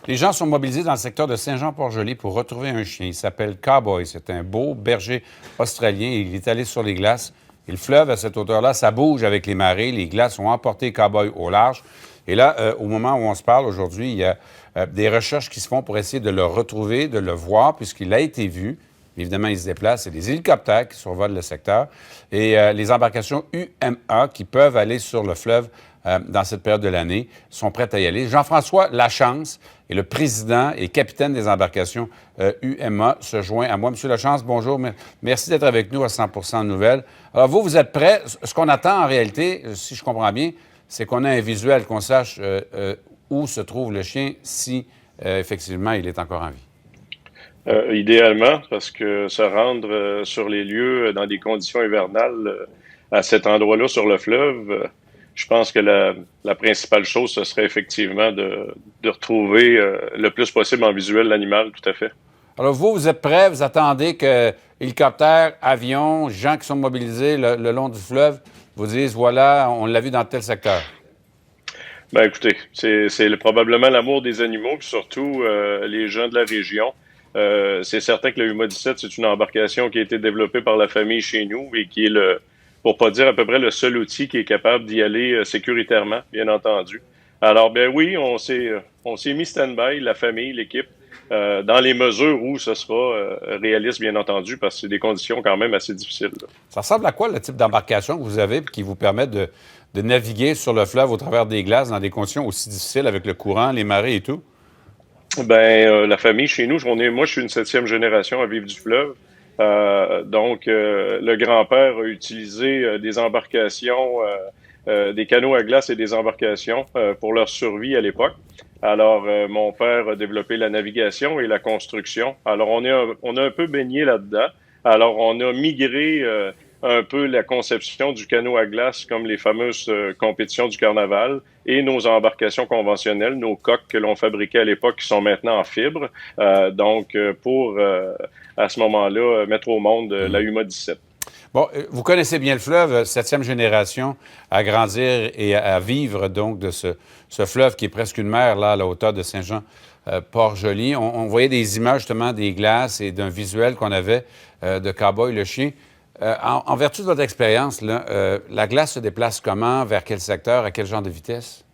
Les gens sont mobilisés dans le secteur de Saint-Jean-Port-Joli pour retrouver un chien. Il s'appelle Cowboy. C'est un beau berger australien. Il est allé sur les glaces. Et le fleuve, à cette hauteur-là, ça bouge avec les marées. Les glaces ont emporté Cowboy au large. Et là, au moment où on se parle aujourd'hui, il y a des recherches qui se font pour essayer de le retrouver, de le voir, puisqu'il a été vu. Évidemment, il se déplace. C'est des hélicoptères qui survolent le secteur. Et les embarcations UMA qui peuvent aller sur le fleuve dans cette période de l'année sont prêtes à y aller. Jean-François Lachance est le président et capitaine des embarcations UMA, se joint à moi. Monsieur Lachance, bonjour. Merci d'être avec nous à 100 Nouvelles. Alors, vous êtes prêts. Ce qu'on attend en réalité, si je comprends bien, c'est qu'on ait un visuel, qu'on sache où se trouve le chien si, effectivement, il est encore en vie. Idéalement, parce que se rendre sur les lieux dans des conditions hivernales à cet endroit-là sur le fleuve, je pense que la principale chose, ce serait effectivement de retrouver le plus possible en visuel l'animal, tout à fait. Alors, vous êtes prêts, vous attendez que hélicoptères, avions, gens qui sont mobilisés le long du fleuve vous disent, voilà, on l'a vu dans tel secteur. Ben écoutez, c'est probablement l'amour des animaux, puis surtout les gens de la région. C'est certain que le UMA 17, c'est une embarcation qui a été développée par la famille chez nous et qui est pour pas dire à peu près le seul outil qui est capable d'y aller sécuritairement, bien entendu. Alors, ben oui, on s'est mis stand-by, la famille, l'équipe, dans les mesures où ce sera réaliste, bien entendu, parce que c'est des conditions quand même assez difficiles. Là. Ça ressemble à quoi le type d'embarcation que vous avez qui vous permet de naviguer sur le fleuve au travers des glaces dans des conditions aussi difficiles avec le courant, les marées et tout? Ben, la famille chez nous, moi, je suis une 7e génération à vivre du fleuve. Donc, le grand-père a utilisé des embarcations, des canots à glace et des embarcations pour leur survie à l'époque. Alors, mon père a développé la navigation et la construction. Alors, on a un peu baigné là-dedans. Alors, on a migré un peu la conception du canot à glace comme les fameuses compétitions du carnaval et nos embarcations conventionnelles, nos coques que l'on fabriquait à l'époque qui sont maintenant en fibre. Donc, pour, à ce moment-là, mettre au monde la UMA 17. Bon, vous connaissez bien le fleuve, 7e génération à grandir et à vivre donc de ce fleuve qui est presque une mer, là, à la hauteur de Saint-Jean-Port-Joli. On voyait des images justement des glaces et d'un visuel qu'on avait de Cowboy le chien. En vertu de votre expérience, la glace se déplace comment, vers quel secteur, à quel genre de vitesse?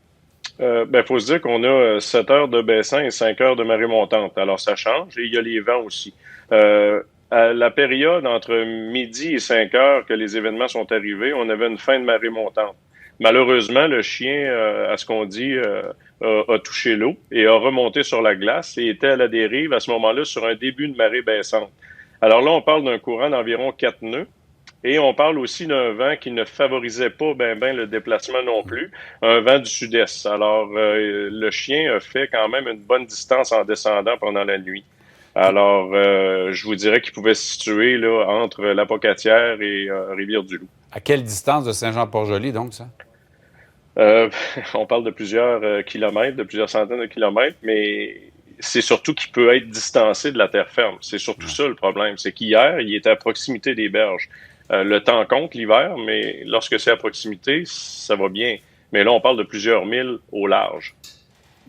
Ben, faut se dire qu'on a 7 heures de bassin et 5 heures de marée montante. Alors, ça change et il y a les vents aussi. À la période entre midi et 5 heures que les événements sont arrivés, on avait une fin de marée montante. Malheureusement, le chien, à ce qu'on dit, a touché l'eau et a remonté sur la glace et était à la dérive à ce moment-là sur un début de marée baissante. Alors là, on parle d'un courant d'environ 4 nœuds. Et on parle aussi d'un vent qui ne favorisait pas ben le déplacement non plus, un vent du sud-est. Alors, le chien a fait quand même une bonne distance en descendant pendant la nuit. Alors, je vous dirais qu'il pouvait se situer là, entre la Pocatière et Rivière-du-Loup. À quelle distance de Saint-Jean-Port-Joli, donc, ça? On parle de plusieurs kilomètres, de plusieurs centaines de kilomètres, mais c'est surtout qu'il peut être distancé de la terre ferme. C'est surtout ça le problème. C'est qu'hier, il était à proximité des berges. Le temps compte l'hiver, mais lorsque c'est à proximité, ça va bien. Mais là, on parle de plusieurs milles au large.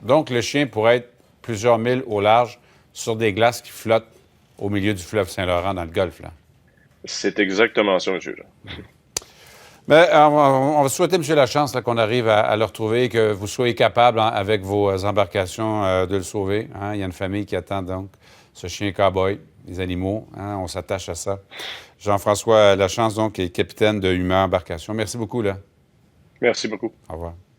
Donc, le chien pourrait être plusieurs milles au large sur des glaces qui flottent au milieu du fleuve Saint-Laurent dans le Golfe, là. C'est exactement ça, M. Jean. Mais on va souhaiter, M. Lachance, qu'on arrive à le retrouver, que vous soyez capable, avec vos embarcations, de le sauver. Hein? Il y a une famille qui attend, donc, ce chien cow-boy, les animaux. Hein? On s'attache à ça. Jean-François Lachance, donc, est capitaine de UMA Embarcation. Merci beaucoup, là. Merci beaucoup. Au revoir.